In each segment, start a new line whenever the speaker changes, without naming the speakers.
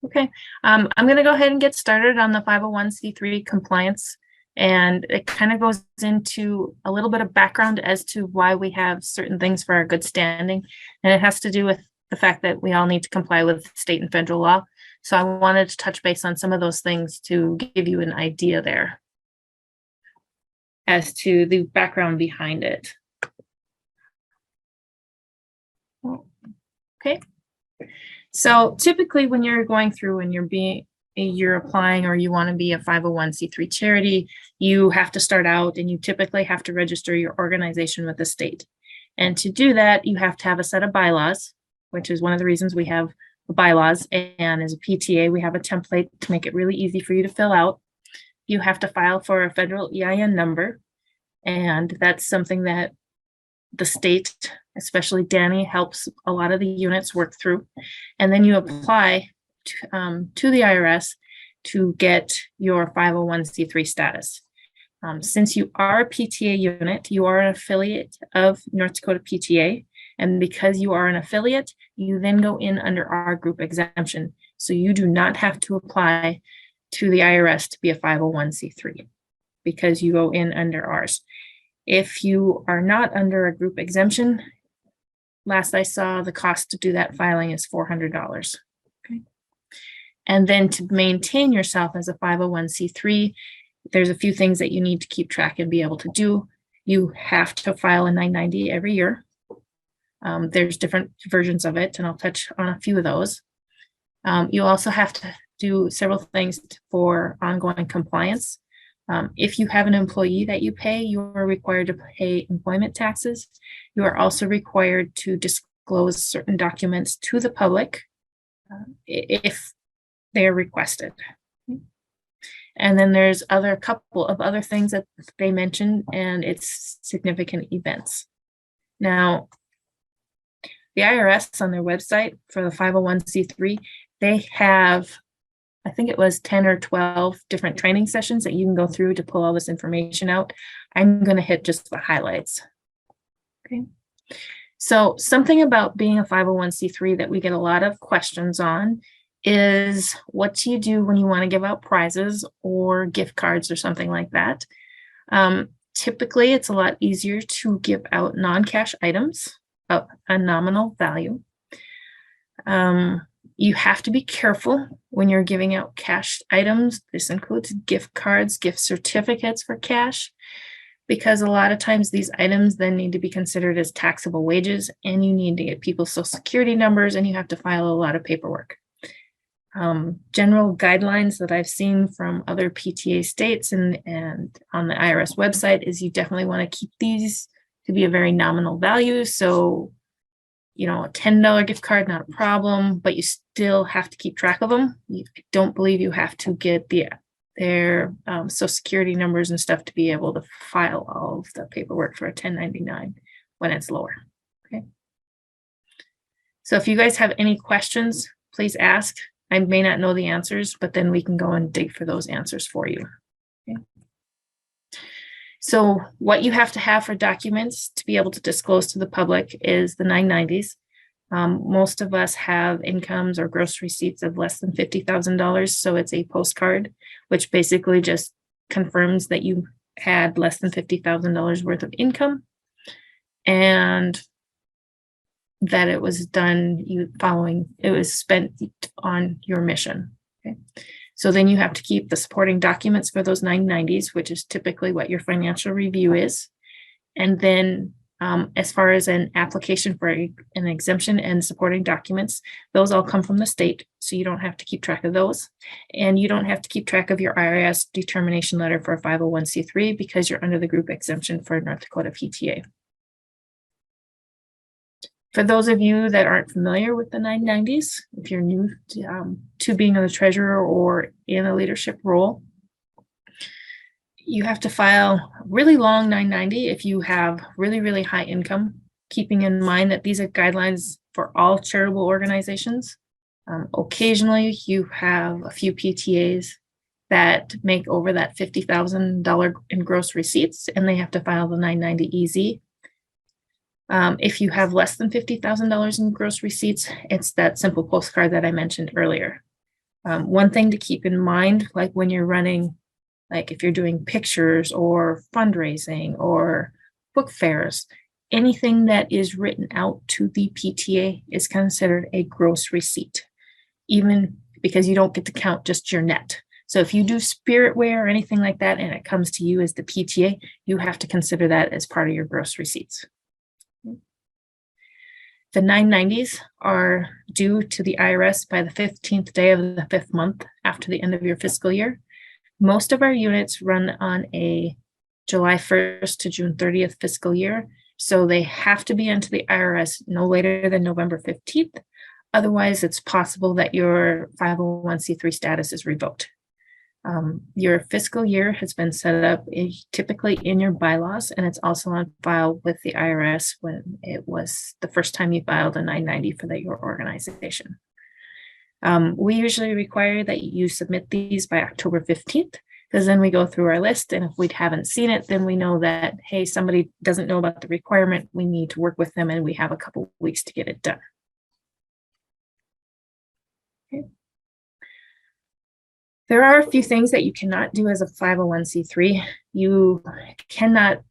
Okay, I'm going to go ahead and get started on the 501c3 compliance. And it kind of goes into a little bit of background as to why we have certain things for our good standing. And it has to do with the fact that we all need to comply with state and federal law. So I wanted to touch base on some of those things to give you an idea there as to the background behind it. Okay. So typically when you're going through and you're applying or you want to be a 501c3 charity, you have to start out and you typically have to register your organization with the state. And to do that, you have to have a set of bylaws, which is one of the reasons we have the bylaws. And as a PTA, we have a template to make it really easy for you to fill out. You have to file for a federal EIN number. And that's something that the state, especially Danny, helps a lot of the units work through. And then you apply to the IRS to get your 501c3 status. Since you are a PTA unit, you are an affiliate of North Dakota PTA. And because you are an affiliate, you then go in under our group exemption. So you do not have to apply to the IRS to be a 501c3 because you go in under ours. If you are not under a group exemption, last I saw, the cost to do that filing is $400. Okay. And then to maintain yourself as a 501c3, there's a few things that you need to keep track and be able to do. You have to file a 990 every year. There's different versions of it, and I'll touch on a few of those. You also have to do several things for ongoing compliance. If you have an employee that you pay, you are required to pay employment taxes. You are also required to disclose certain documents to the public if they are requested. And then there's a couple of other things that they mentioned, and it's significant events. Now, the IRS on their website for the 501c3, they have, I think it was 10 or 12 different training sessions that you can go through to pull all this information out. I'm going to hit just the highlights. Okay. So something about being a 501c3 that we get a lot of questions on is, what do you do when you want to give out prizes or gift cards or something like that? Typically, it's a lot easier to give out non-cash items of a nominal value. You have to be careful when you're giving out cash items. This includes gift cards, gift certificates for cash, because a lot of times these items then need to be considered as taxable wages, and you need to get people's social security numbers, and you have to file a lot of paperwork. General guidelines that I've seen from other PTA states and on the IRS website is you definitely want to keep these to be a very nominal value. So, you know, a $10 gift card, not a problem, but you still have to keep track of them. I don't believe you have to get their social security numbers and stuff to be able to file all of the paperwork for a 1099 when it's lower. Okay. So if you guys have any questions, please ask. I may not know the answers, but then we can go and dig for those answers for you. Okay. So what you have to have for documents to be able to disclose to the public is the 990s. Most of us have incomes or gross receipts of less than $50,000. So it's a postcard, which basically just confirms that you had less than $50,000 worth of income and that it was done it was spent on your mission. Okay. So then you have to keep the supporting documents for those 990s, which is typically what your financial review is. And then as far as an application for an exemption and supporting documents, those all come from the state. So you don't have to keep track of those. And you don't have to keep track of your IRS determination letter for a 501c3 because you're under the group exemption for North Dakota PTA. For those of you that aren't familiar with the 990s, if you're new to being a treasurer or in a leadership role, you have to file a really long 990 if you have really, really high income, keeping in mind that these are guidelines for all charitable organizations. Occasionally, you have a few PTAs that make over that $50,000 in gross receipts, and they have to file the 990 EZ. If you have less than $50,000 in gross receipts, it's that simple postcard that I mentioned earlier. One thing to keep in mind, like when you're running, like if you're doing pictures or fundraising or book fairs, anything that is written out to the PTA is considered a gross receipt, even because you don't get to count just your net. So if you do spirit wear or anything like that, and it comes to you as the PTA, you have to consider that as part of your gross receipts. The 990s are due to the IRS by the 15th day of the 5th month after the end of your fiscal year. Most of our units run on a July 1st to June 30th fiscal year, so they have to be into the IRS no later than November 15th. Otherwise, it's possible that your 501c3 status is revoked. Your fiscal year has been set up typically in your bylaws, and it's also on file with the IRS when it was the first time you filed a 990 for your organization. We usually require that you submit these by October 15th, because then we go through our list, and if we haven't seen it, then we know that, hey, somebody doesn't know about the requirement, we need to work with them, and we have a couple weeks to get it done. Okay. There are a few things that you cannot do as a 501c3. You cannot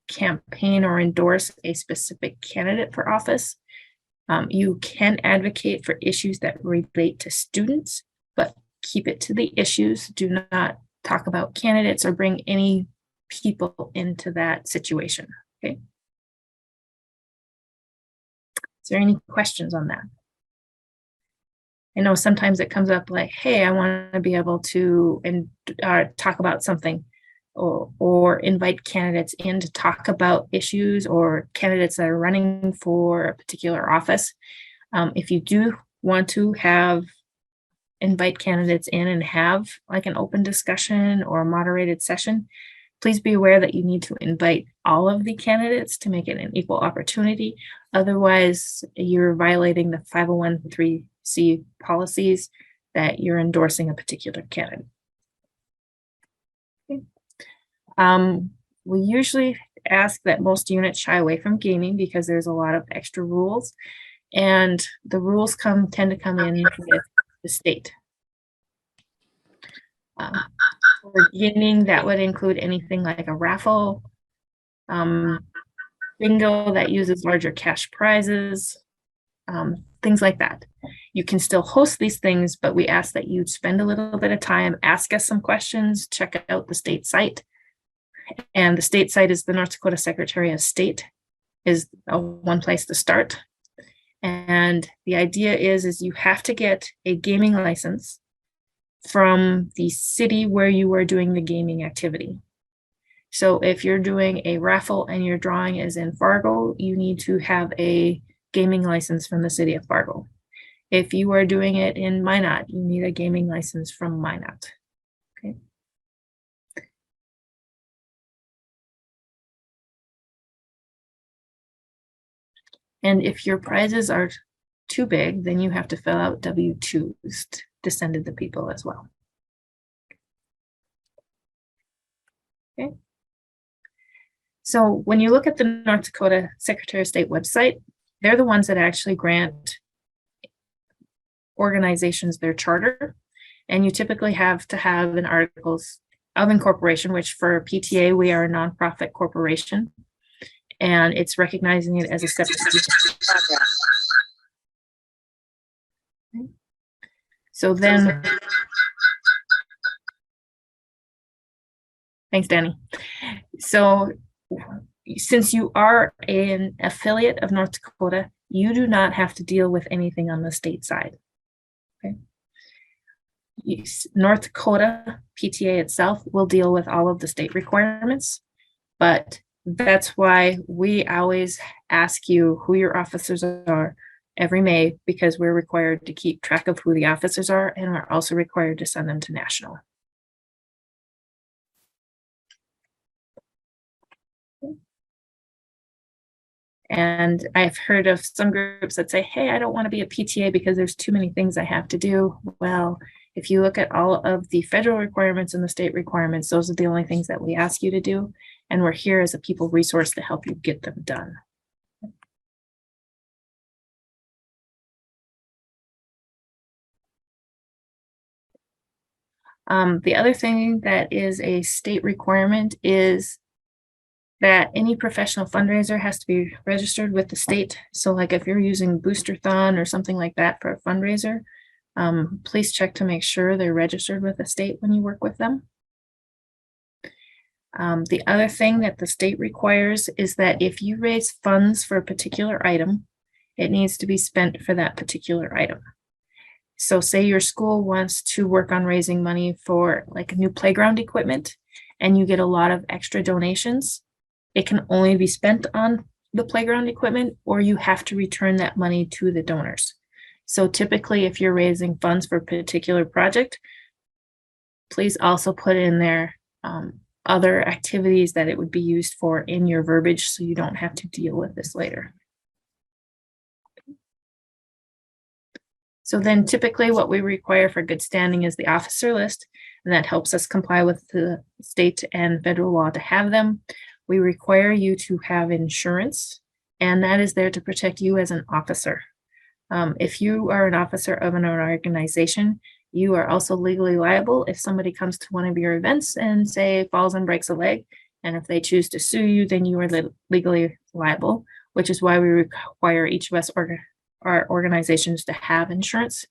campaign or endorse a specific candidate for office. You can advocate for issues that relate to students, but keep it to the issues. Do not talk about candidates or bring any people into that situation. Okay. Is there any questions on that? I know sometimes it comes up like, hey, I want to be able to talk about something, or invite candidates in to talk about issues or candidates that are running for a particular office. If you do want to invite candidates in and have like an open discussion or a moderated session, please be aware that you need to invite all of the candidates to make it an equal opportunity. Otherwise, you're violating the 501(c)(3) policies that you're endorsing a particular candidate. Okay. We usually ask that most units shy away from gaming because there's a lot of extra rules, and the rules tend to come in with the state. For gaming, that would include anything like a raffle, bingo that uses larger cash prizes, things like that. You can still host these things, but we ask that you spend a little bit of time, ask us some questions, check out the state site. And the state site is the North Dakota Secretary of State, is one place to start. And the idea is you have to get a gaming license from the city where you are doing the gaming activity. So if you're doing a raffle and your drawing is in Fargo, you need to have a gaming license from the city of Fargo. If you are doing it in Minot, you need a gaming license from Minot. Okay. And if your prizes are too big, then you have to fill out W-2s to send to the people as well. Okay. So when you look at the North Dakota Secretary of State website, they're the ones that actually grant organizations their charter. And you typically have to have an articles of incorporation, which for PTA, we are a nonprofit corporation. And it's recognizing it as a separate. So then, thanks, Danny. So since you are an affiliate of North Dakota, you do not have to deal with anything on the state side. Okay. North Dakota PTA itself will deal with all of the state requirements, but that's why we always ask you who your officers are every May, because we're required to keep track of who the officers are, and we're also required to send them to national. And I've heard of some groups that say, hey, I don't want to be a PTA because there's too many things I have to do. Well, if you look at all of the federal requirements and the state requirements, those are the only things that we ask you to do. And we're here as a people resource to help you get them done. The other thing that is a state requirement is that any professional fundraiser has to be registered with the state. So like if you're using Boosterthon or something like that for a fundraiser, please check to make sure they're registered with the state when you work with them. The other thing that the state requires is that if you raise funds for a particular item, it needs to be spent for that particular item. So say your school wants to work on raising money for like a new playground equipment and you get a lot of extra donations, it can only be spent on the playground equipment or you have to return that money to the donors. So typically if you're raising funds for a particular project, please also put in there other activities that it would be used for in your verbiage so you don't have to deal with this later. So then typically what we require for good standing is the officer list, and that helps us comply with the state and federal law to have them. We require you to have insurance, and that is there to protect you as an officer. If you are an officer of an organization, you are also legally liable if somebody comes to one of your events and say falls and breaks a leg. And if they choose to sue you, then you are legally liable, which is why we require each of us our organizations to have insurance.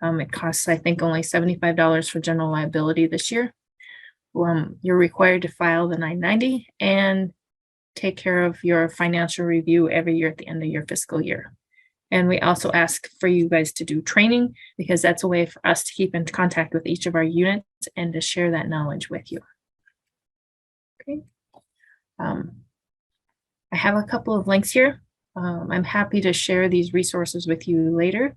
It costs, I think, only $75 for general liability this year. You're required to file the 990 and take care of your financial review every year at the end of your fiscal year. And we also ask for you guys to do training because that's a way for us to keep in contact with each of our units and to share that knowledge with you. Okay. I have a couple of links here. I'm happy to share these resources with you later.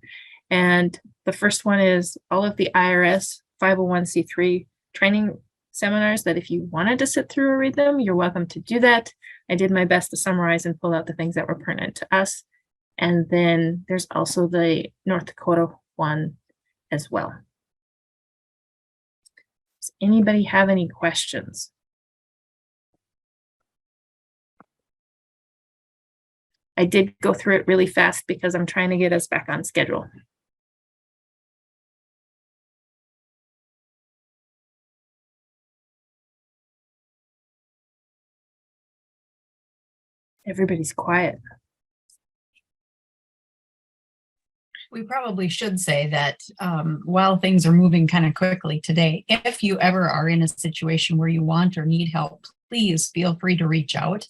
And the first one is all of the IRS 501c3 training seminars that if you wanted to sit through or read them, you're welcome to do that. I did my best to summarize and pull out the things that were pertinent to us. And then there's also the North Dakota one as well. Does anybody have any questions? I did go through it really fast because I'm trying to get us back on schedule. Everybody's quiet.
We probably should say that while things are moving kind of quickly today, if you ever are in a situation where you want or need help, please feel free to reach out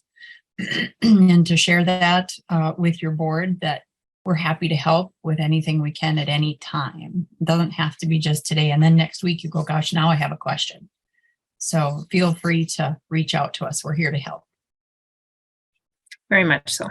and to share that with your board, that we're happy to help with anything we can at any time. It doesn't have to be just today. And then next week you go, gosh, now I have a question. So feel free to reach out to us. We're here to help.
Very much so.